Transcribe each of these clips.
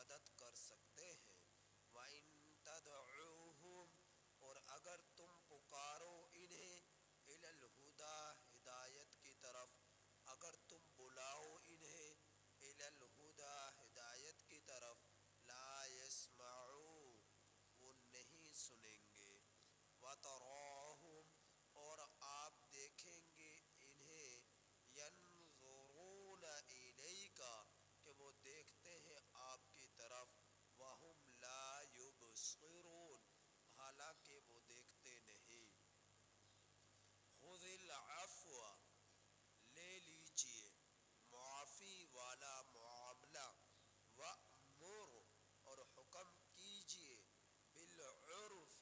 مدد کر سکتے ہیں۔ وَإِن تَدْعُوهُمْ اور اگر تم پکارو انہیں إِلَى الْهُدَى ہدایت کی طرف، اگر تم بلاؤ انہیں إِلَى الْهُدَى ہدایت کی طرف، لا يسمعوا وہ نہیں سنیں گے۔ وَتَرَاهُمْ اور آپ دیکھیں گے انہیں يَنظُرُونَ إِلَيْكَ کہ وہ دیکھتے ہیں آپ کی طرف، وَهُمْ لَا يُبْصِرُونَ حالانکہ وہ دیکھتے نہیں۔ خُذِ الْعَفْوَ لے لیجئے معافی والا معاملہ، وَأْمُرْ اور حکم کیجئے بالعرف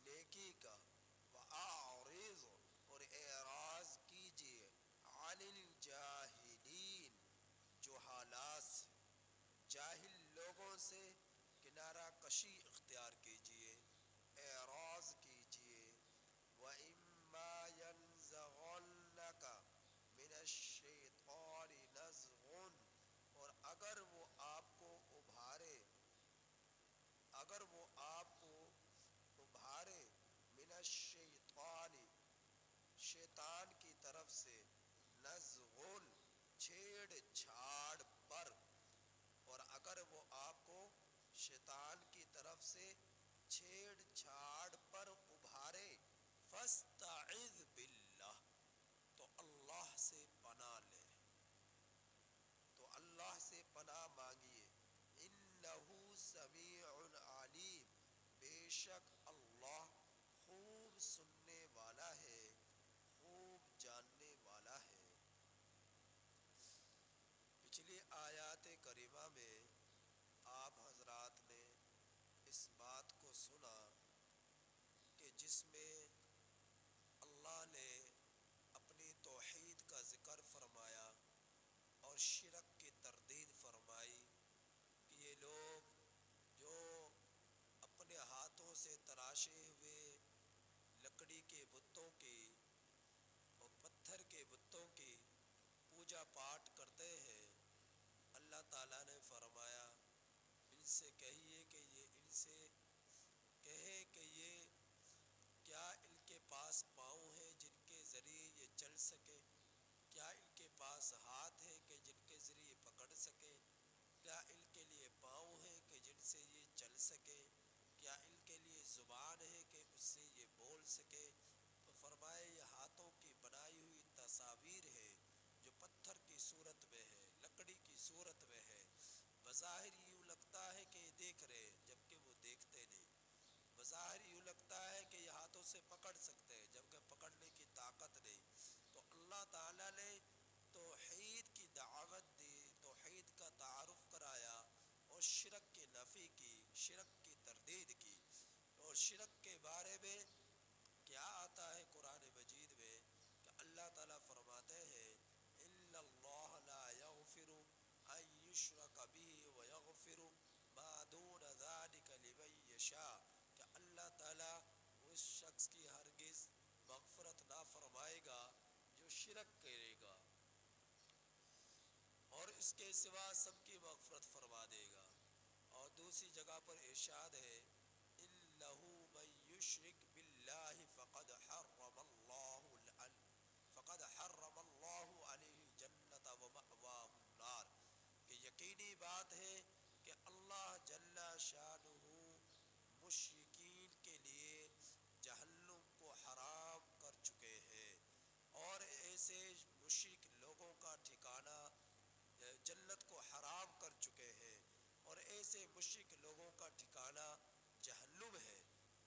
نیکی کا، وَأَعْرِضْ اور اعراض کیجئے عن الجاہلین جہالات سے، جاہل لوگوں سے کنارہ کشی اختیار کیجئے، اعراض کیجئے۔ وَإِمَّا يَنزَغَنَّكَ مِنَ الشَّيْطَانِ نَزْغٌ اور اگر وہ آپ کو ابھارے من الشیطان شیطان کی طرف سے، نزغن چھیڑ چھاڑ پر، اور اگر وہ آپ کو شیطان کی طرف سے چھیڑ چھاڑ پر ابھارے، فاستعذ باللہ تو اللہ سے پناہ لے، تو اللہ سے پناہ مانگیے۔ انہ سمیع علیم بے شک اللہ خوب سننے والا ہے، خوب جاننے والا ہے۔ پچھلی آیات کریمہ میں آپ حضرات نے اس بات کو سنا کہ جس میں اللہ نے اپنی توحید کا ذکر فرمایا اور شرک کی تردید فرمائی کہ یہ لوگ جو اپنے ہاتھوں سے تراشے ہوئے لکڑی کے بتوں کی اور پتھر کے بتوں کی پوجا پاٹ کرتے ہیں، اللہ تعالیٰ نے فرمایا ان سے کہیے کہ یہ کیا ان کے پاس پاؤں ہیں جن کے ذریعے یہ چل سکے؟ کیا ان کے پاس ہاتھ ہیں کہ جن کے ذریعے پکڑ سکے؟ کیا ان کے لیے پاؤں ہیں کہ جن سے یہ چل سکے؟ کیا ان کے لیے زبان ہے کہ اس سے یہ بول سکے؟ تو فرمائے یہ ہاتھوں کی بنائی ہوئی تصاویر ہے جو پتھر کی صورت میں ہے، لکڑی کی صورت میں ہے۔ بظاہر یوں لگتا ہے کہ یہ دیکھ رہے ہیں جبکہ وہ دیکھتے نہیں، بظاہر یوں لگتا ہے کہ یہ ہاتھوں سے پکڑ سکتے ہیں جبکہ پکڑنے کی طاقت نہیں۔ تو اللہ تعالیٰ نے توحید کی دعوت دی، توحید کا تعارف کرایا اور شرک کی نفی کی، شرک کی تردید کی۔ اور شرک کے بارے میں کیا آتا ہے قرآن مجید میں کہ اللہ تعالیٰ فرماتے ہیں ان اللہ لا یغفر ان یشرک بہ ویغفر ما دون ذلک لمن یشاء کہ اللہ تعالیٰ اس شخص کی ہرگز مغفرت نہ فرمائے گا جو شرک کرے گا، اور اس کے سوا سب کی مغفرت فرما دے گا۔ اور دوسری جگہ پر ارشاد ہے انہ من یشرک باللہ فقد حرم اللہ علیہ الجنۃ ومأواہ النار کہ یقینی بات ہے کہ اللہ جل شانہ مشرکین کے لیے جہنم کو حرام کر چکے ہیں، اور ایسے مشرک لوگوں کا ٹھکانہ جنت کو حرام کر چکے ہیں، اور ایسے مشرک لوگوں کا ٹھکانہ جہنم ہے۔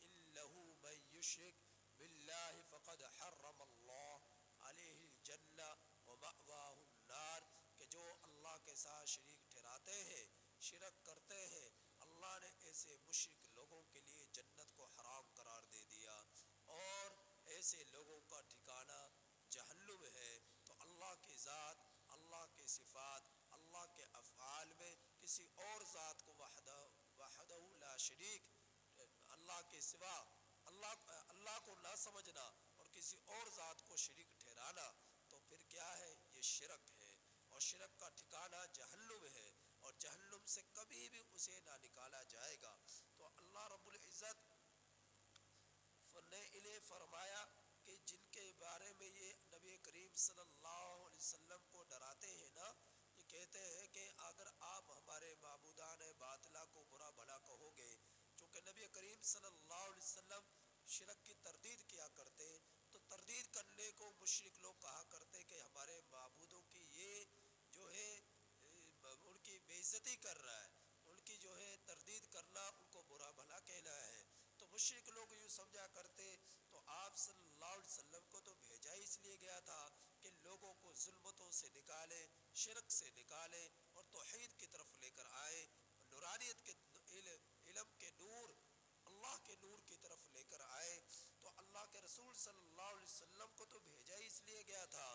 انہ من یشرک باللہ فقد حرم اللہ علیہ الجنہ ومأواہ النار کہ جو اللہ کے ساتھ شریک ٹھہراتے ہیں، شرک کرتے ہیں، اللہ نے ایسے مشرک لوگوں کے لیے جنت کو حرام قرار دے دیا، اور ایسے لوگوں کا ٹھکانہ جہنم ہے۔ تو اللہ کی ذات، اللہ کی صفات، اللہ کے افعال میں کسی اور ذات کو وحدہ لا شریک، اللہ کے سوا اللہ کو نہ سمجھنا اور کسی اور ذات کو شریک ٹھہرانا، تو پھر کیا ہے؟ یہ شرک ہے، اور شرک کا ٹھکانہ جہنم ہے۔ اور جہنم سے کبھی بھی اسے نہ نکالا جائے گا۔ تو اللہ رب العزت نے انہیں فرمایا کہ جن کے بارے میں یہ نبی کریم صلی اللہ علیہ وسلم کو ڈراتے ہیں نا، یہ کہتے ہیں کہ اگر آپ ہمارے معبودان باطلہ کو برا بھلا کہو گے، چونکہ نبی کریم صلی اللہ علیہ وسلم شرک کی تردید کیا کرتے، تو تردید کرنے کو مشرک لوگ کہا کرتے کہ ہمارے معبودوں کی یہ جو ہے ان کی بے عزتی کر رہا ہے، ان کی جو ہے تردید کرنا، ان کو برا بھلا کہنا ہے۔ تو مشرک لوگ یوں سمجھا کرتے۔ تو آپ صلی اللہ علیہ وسلم کو تو بھیجا ہی اس لیے گیا تھا کہ لوگوں کو ظلمتوں سے نکالے، شرک سے نکالے اور توحید کی طرف لے کر آئے، نورانیت کے علم کے نور، اللہ کے نور کی طرف لے کر آئے۔ تو اللہ کے رسول صلی اللہ علیہ وسلم کو تو بھیجا ہی اس لیے گیا تھا۔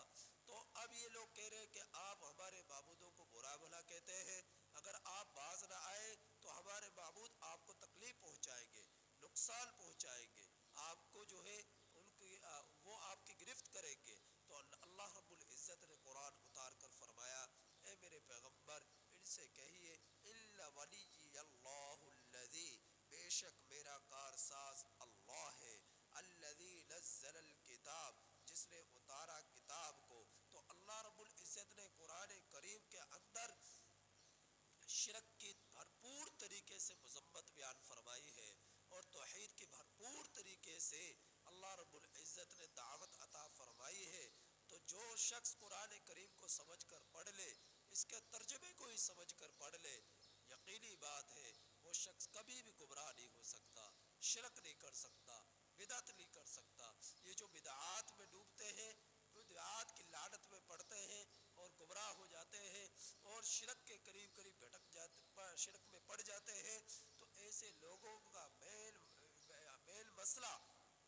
تو اب یہ لوگ کہہ رہے ہیں کہ آپ ہمارے معبودوں کو برا بھلا کہتے ہیں، اگر آپ باز نہ آئے تو ہمارے معبود آپ کو تکلیف پہنچائیں گے، نقصان پہنچائیں گے، آپ کو جو ہے ان کی وہ آپ کی گرفت کریں گے۔ تو اللہ رب العزت نے قرآن اتار کر فرمایا، اے میرے پیغمبر ان سے کہیے الا ولی اللہ الذی، بے شک میرا کارساز اللہ ہے، الذی نزل الکتاب، جس نے اتارا کتاب کو۔ تو اللہ رب العزت نے قرآن کریم کے اندر شرک کی بھرپور طریقے سے مذمت بیان فرمائی ہے، اور توحید کی بھرپور طریقے سے اللہ رب العزت نے دعوت عطا فرمائی ہے۔ تو جو شخص قرآن کریم کو سمجھ کر پڑھ لے، اس کے ترجمے کو ہی سمجھ کر پڑھ لے، یقینی بات ہے وہ شخص کبھی بھی گمراہ نہیں ہو سکتا، شرک نہیں کر سکتا، بدعت نہیں کر سکتا۔ یہ جو بدعات میں ڈوبتے ہیں، بدعات کی لعنت میں پڑتے ہیں اور گمراہ ہو جاتے ہیں اور شرک کے قریب قریب بھٹک جاتے، شرک میں پڑ جاتے ہیں، تو ایسے لوگوں کا مین مسئلہ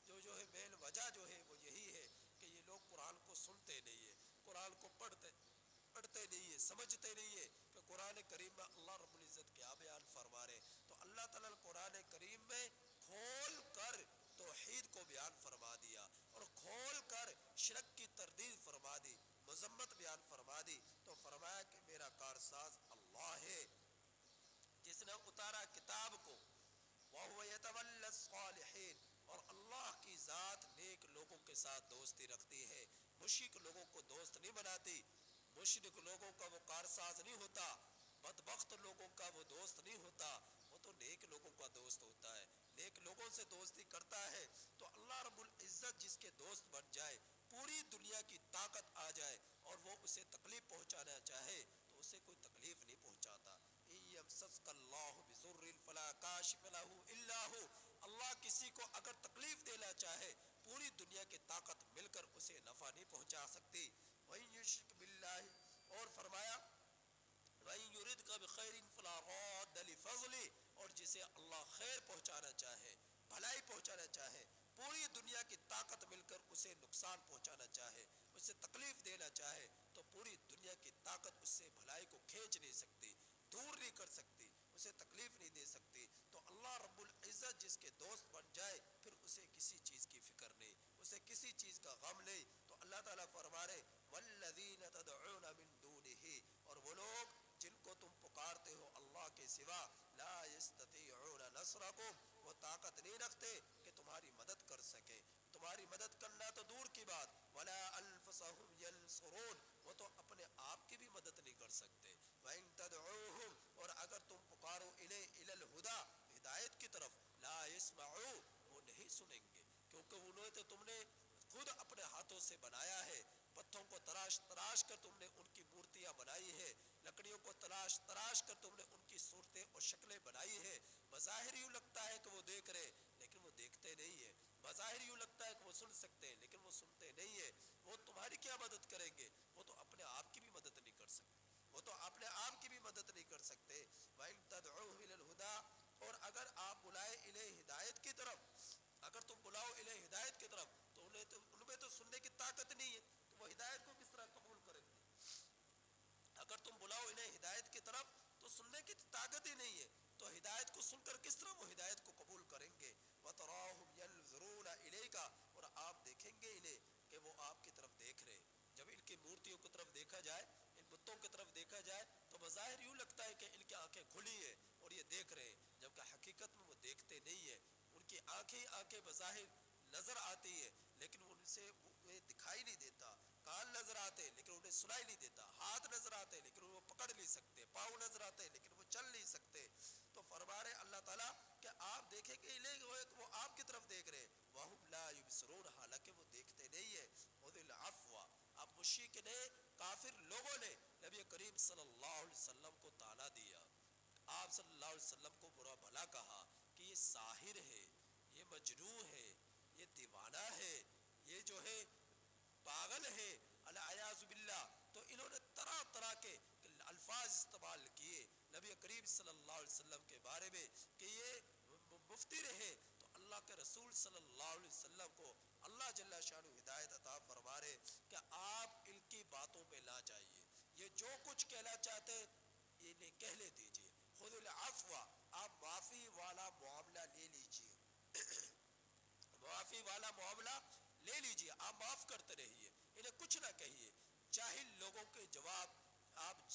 جو ہے، مین وجہ جو ہے وہ یہی ہے کہ یہ لوگ قرآن کو سنتے نہیں ہیں، قرآن کو پڑھتے نہیں ہیں، سمجھتے نہیں ہیں کہ قرآن کریم میں اللہ رب العزت کیا بیان فرما رہے۔ تو اللہ تعالیٰ نے قرآن کریم میں کھول کر توحید کو بیان فرما دیا اور کھول کر شرک کی تردید فرما دی، مذمت بیان فرما دی۔ تو فرمایا کہ میرا کارساز اللہ ہے جس نے اتارا کتاب کو، وَهُوَ يَتَوَلَّى الصَّالِحِينَ، اور اللہ کی ذات نیک لوگوں کے ساتھ دوستی رکھتی ہے، مشرک لوگوں کو دوست نہیں بناتی، مشرک لوگوں کا وہ کارساز نہیں ہوتا، بدبخت لوگوں کا وہ دوست نہیں ہوتا، وہ تو نیک لوگوں کا دوست ہوتا ہے، نیک لوگوں سے دوستی کرتا ہے۔ تو اللہ رب العزت جس کے دوست بن جائے، پوری دنیا کی طاقت آ جائے اور وہ اسے تکلیف پہنچانا چاہے تو اسے کوئی تکلیف نہیں پہنچاتا۔ یمسسک اللہ بضر فلا کاشف له الا هو، اللہ کسی کو اگر تکلیف دینا چاہے، پوری دنیا کی طاقت مل کر اسے نفع نہیں پہنچا سکتی۔ وَإِن يُشْرِكْ بِاللَّهِ، اور فرمایا وَإِن يُرِدْكَ بِخَيْرٍ فَلَا رَادَّ لِفَضْلِهِ، اور جسے اللہ خیر پہنچانا چاہے، بھلائی پہنچانا چاہے، پوری دنیا کی طاقت مل کر اسے نقصان پہنچانا چاہے، اسے تکلیف دینا چاہے، تو پوری دنیا کی طاقت اس سے بھلائی کو کھینچ نہیں سکتی، دور نہیں کر سکتی، اسے تکلیف نہیں دے سکتی۔ تو اللہ رب العزت جس کے دوست بن جائے، پھر اسے کسی چیز کی فکر نہیں، اسے کسی چیز کا غم نہیں۔ تو اللہ تعالیٰ فرما رہے والذین تدعون من دونہ، اور وہ لوگ جن کو تم پکارتے ہو اللہ کے سوا، لا یستطیعون نصرکم، وہ طاقت نہیں رکھتے کہ تمہاری مدد کر سکے، تمہاری مدد کرنا تو دور کی بات، ولا انفسهم ینصرون، وہ تو اپنے آپ کی بھی مدد نہیں کر سکتے۔ وَإِن تَدْعُوهُمْ، اور اگر تم پکارو إِلَى الْهُدَى، ہدایت کی طرف، لا يسمعوا، وہ نہیں سنیں گے، کیونکہ انہیں تو تم نے خود اپنے ہاتھوں سے بنایا ہے، پتھروں کو تراش کر تم نے ان کی مورتیاں بنائی ہے، لکڑیوں کو تراش کر تم نے ان کی صورتیں اور شکلیں بنائی ہے۔ بظاہر یوں لگتا ہے کہ وہ دیکھ رہے لیکن وہ دیکھتے نہیں ہیں، بظاہر یوں لگتا ہے کہ وہ سن سکتے ہیں لیکن وہ سنتے نہیں ہیں۔ وہ تمہاری کیا مدد کریں گے؟ وہ تو اپنے آپ کی بھی مدد نہیں کر سکتے، وہ تو اپنے آپ کی بھی مدد نہیں کر سکتے۔ وَإِن تَدْعُوهُمْ إِلَى الْهُدَى، اور اگر آپ بلائے إِلَيْهِ ہدایت کی طرف، اگر تم بلاؤ إِلَيْهِ ہدایت کی طرف، تو ان میں تو سننے کی طاقت نہیں ہے، تو وہ ہدایت کو کس طرح قبول کریں گے؟ اگر تم بلاؤ انہیں ہدایت کی طرف تو سننے کی طاقت ہی نہیں ہے، تو ہدایت کو سن کر کس طرح وہ ہدایت کو قبول کریں گے؟ وَتَرَاهُمْ يَنْظُرُونَ إِلَيْكَ، اور آپ دیکھیں گے انہیں کہ وہ آپ کی طرف دیکھ رہے۔ جب ان کی مورتیوں کی طرف دیکھا جائے، ان بتوں کی طرف دیکھا جائے، تو بظاہر یوں لگتا ہے کہ ان سے وہ دکھائی نہیں دیتا، کان نظر آتے لیکن انہیں سنائی نہیں دیتا، ہاتھ نظر آتے لیکن وہ پکڑ نہیں سکتے، پاؤں نظر آتے لیکن وہ چل نہیں سکتے. تو فرما رہے اللہ تعالیٰ کہ آپ دیکھیں کہ وہ آپ کی طرف دیکھ رہے ہیں، وَهُمْ لَا يُبْصِرُونَ، حالانکہ وہ دیکھتے نہیں ہیں. خُذِ الْعَفْوَ، اب مشرک نے، کافر لوگوں نے نبی کریم صلی اللہ علیہ وسلم کو طعنہ دیا، آپ صلی اللہ علیہ وسلم کو برا بھلا کہا کہ یہ ساحر ہے، یہ مجنون ہے، یہ دیوانہ ہے، یہ جو ہے پاگل ہے، العیاذ باللہ. تو انہوں نے طرح طرح کے الفاظ استعمال کیے نبی کریم صلی اللہ علیہ وسلم کے بارے میں کہ یہ مفتی رہے. تو اللہ کے رسول صلی اللہ علیہ وسلم کو اللہ جل شانہ ہدایت عطا فرما رہے کہ آپ ان کی باتوں پہ نہ جائیے، یہ جو کچھ کہنا چاہتے انہیں کہنے دیجیے. خذ العفو، آپ معافی والا معاملہ لے لیجیے، معافی والا معاملہ لے لیجیے، آپ معاف کرتے رہیے، انہیں کچھ نہ کہیے. جاہل لوگوں کے جواب آپ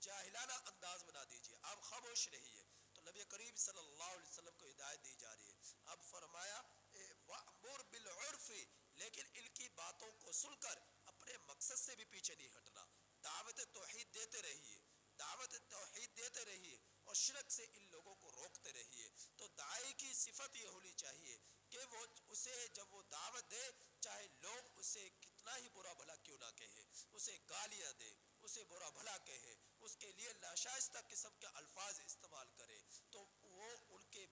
جاہلانہ انداز بنا دیجیے، آپ خاموش رہیے. تو نبی کریم صلی اللہ علیہ وسلم کو ہدایت دی جا رہی ہے. اب فرمایا وَأْمُرْ بِالْعُرْفِ، لیکن ان کی باتوں کو سن کر اپنے مقصد سے بھی پیچھے نہیں ہٹنا. دعوت توحید دیتے رہیے، دعوت توحید دیتے رہیے اور شرک سے ان لوگوں کو روکتے رہیے. تو داعی کی صفت یہ ہونی چاہیے کہ وہ اسے جب وہ دعوت دے، چاہے لوگ اسے کتنا ہی برا بھلا کیوں نہ کہے، اسے گالیاں دے، اسے برا بھلا کہے، اس کے لیے ناشائستہ قسم کے الفاظ استعمال کرے، تو وہ ان کے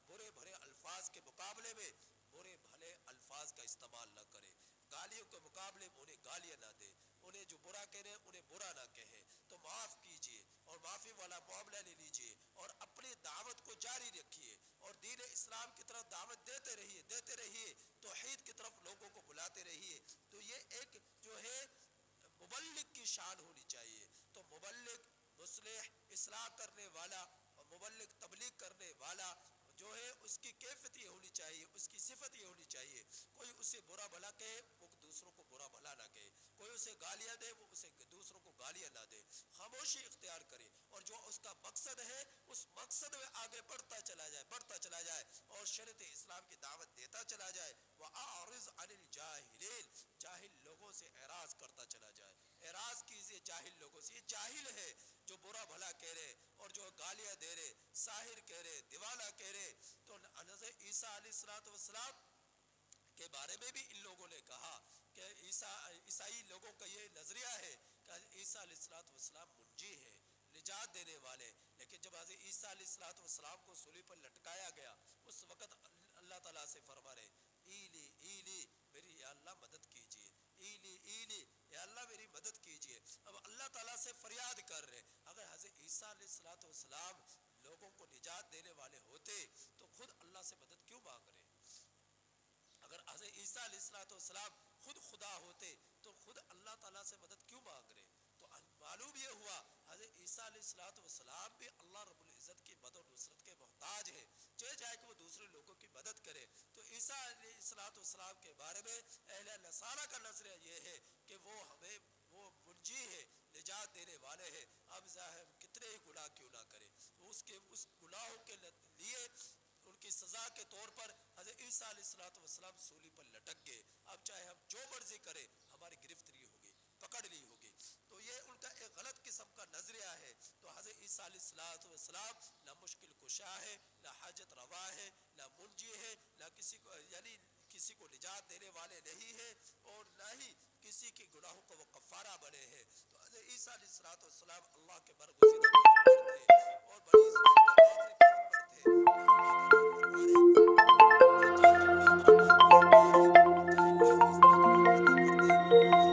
برے بھرے الفاظ کے مقابلے میں برے بھلے الفاظ کا استعمال نہ کرے، گالیوں کے مقابلے میں انہیں گالیاں نہ دے، انہیں جو برا کہہ رہے انہیں برا نہ کہے. تو معاف کیجئے اور معافی والا معاملہ لے لیجئے اور اپنی دعوت کو جاری رکھیے اور دین اسلام کی طرف دعوت دیتے رہیے، توحید کی طرف لوگوں کو بلاتے رہیے. تو یہ ایک جو ہے مبلغ کی شان ہونی چاہیے. تو مبلغ، مصلح، اصلاح کرنے والا اور مبلغ تبلیغ کرنے والا جو ہے اس کی کیفیت یہ ہونی چاہیے، اس کی صفت یہ ہونی چاہیے، کوئی اسے برا بھلا کہے وہ دوسروں کو برا بھلا نہ کہے، کوئی اسے گالیاں دے وہ اسے دوسروں کو گالیاں نہ دے، خاموشی اختیار کرے اور جو اس کا مقصد ہے اس مقصد میں آگے بڑھتا چلا جائے اور شریعت اسلام کی دعوت دیتا چلا جائے. وَأَعْرِضْ عَنِ الْجَاهِلِينَ، جاہل لوگوں سے اعراض کرتا چلا جائے. اعراض کیجئے جاہل لوگوں سے، یہ جاہل ہے جو برا بھلا کہہ رہے اور جو گالیاں دے رہے، ساحر کہہ رہے، دیوانہ کہہ رہے. تو حضرت عیسیٰ علیہ السلام کے بارے میں بھی ان لوگوں نے کہا کہ عیسائی لوگوں کا یہ نظریہ ہے کہ عیسیٰ علیہ السلام منجی ہے، نجات دینے والے. لیکن جب حضرت عیسیٰ علیہ السلام کو صلیب پر لٹکایا گیا اس وقت اللہ تعالیٰ سے فرما رہے ایلی ایلی، میری یا اللہ مدد کیجئے، ایلی ایلی، یا اللہ میری مدد کیجئے. اب اللہ تعالیٰ سے فریاد کر رہے. اگر حضرت عیسیٰ علیہ السلام لوگوں کو نجات دینے والے ہوتے تو خود اللہ سے مدد کیوں مانگ رہے؟ اگر حضرت عیسیٰ علیہ السلام خود خدا ہوتے تو خود اللہ تعالیٰ سے مدد کیوں مانگ رہے؟ تو معلوم یہ ہوا حضرت عیسیٰ علیہ السلام بھی اللہ رب العزت کی مدد و نصرت کے محتاج ہے، چاہے کہ وہ دوسرے لوگوں کی مدد کرے. تو عیسیٰ علیہ السلام کے بارے میں اہل نصارہ کا نظریہ یہ ہے کہ وہ منجی ہے، نجات دینے والے ہیں. اب ظاہر کتنے ہی گناہ کیوں نہ کرے، اس گناہوں کے لیے ان کی سزا کے طور پر حضرت عیسیٰ علیہ السلام سولی پر لٹک گئے. اب چاہے ہم جو مرضی کریں ہماری گرفتری ہوگی، پکڑ لی ہوگی. تو یہ ان کا ایک غلط قسم کا نظریہ ہے. تو حضرت عیسیٰ علیہ السلام نہ مشکل کشا ہے، نہ حاجت روا ہے، نہ منجی ہے، نہ کسی کو نجات دینے والے نہیں ہیں اور نہ ہی کسی کے گناہوں کو وہ کفارہ بنے ہیں. تو حضرت عیسیٰ علیہ السلام اللہ کے برگزیدہ پیغمبر تھے اور بنی اسرائیل کے آخری پیغمبر تھے. تو اللہ تعالیٰ فرما رہے کہ جاہل لوگ جو بات کو سنا رہے، جاہل لوگ اس طرح کی جو باتیں کرتے ان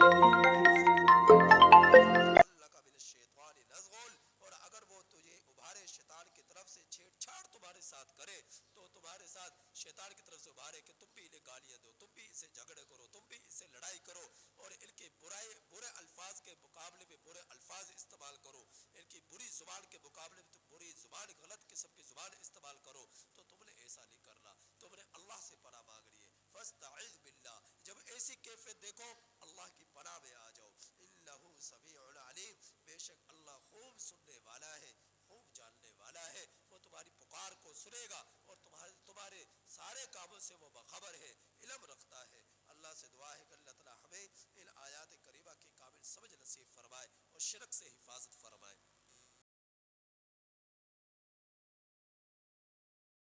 سے تم محفوظ رہو. وَإِمَّا يَنزَغَنَّكَ مِنَ الشَّيْطَانِ نَزْغٌ، اور اگر وہ تجھے ابھارے شیطان کی طرف سے چھیڑ چھاڑ تمہارے ساتھ کرے، تو تمہارے ساتھ شیطان کی طرف سے ابھارے کہ تم بھی انہیں گالیاں دو، تم بھی اسے جھگڑے کرو، تم بھی اس سے لڑائی کرو اور ان کے برے الفاظ کے مقابلے میں برے الفاظ استعمال کرو، ان کی بری زبان کے مقابلے میں تم بری زبان، غلط قسم کی زبان استعمال کرو. تو تم نے ایسا نہیں کرنا، تم نے اللہ سے پناہ مانگنی ہے. فاستعذ باللہ، جب ایسی کیفیت دیکھو اللہ کی پناہ میں آ جاؤ. انہ سمیع علیم، بے شک اللہ خوب سننے والا ہے، خوب جاننے والا ہے. وہ تمہاری پکار کو سنے گا اور تمہارے سارے کاموں سے وہ باخبر ہے، علم رکھتا ہے. اللہ اللہ سے دعا ہے کہ اللہ تعالی ہمیں ان آیات کریمہ کی کامل سمجھ نصیب فرمائے اور شرک سے حفاظت فرمائے۔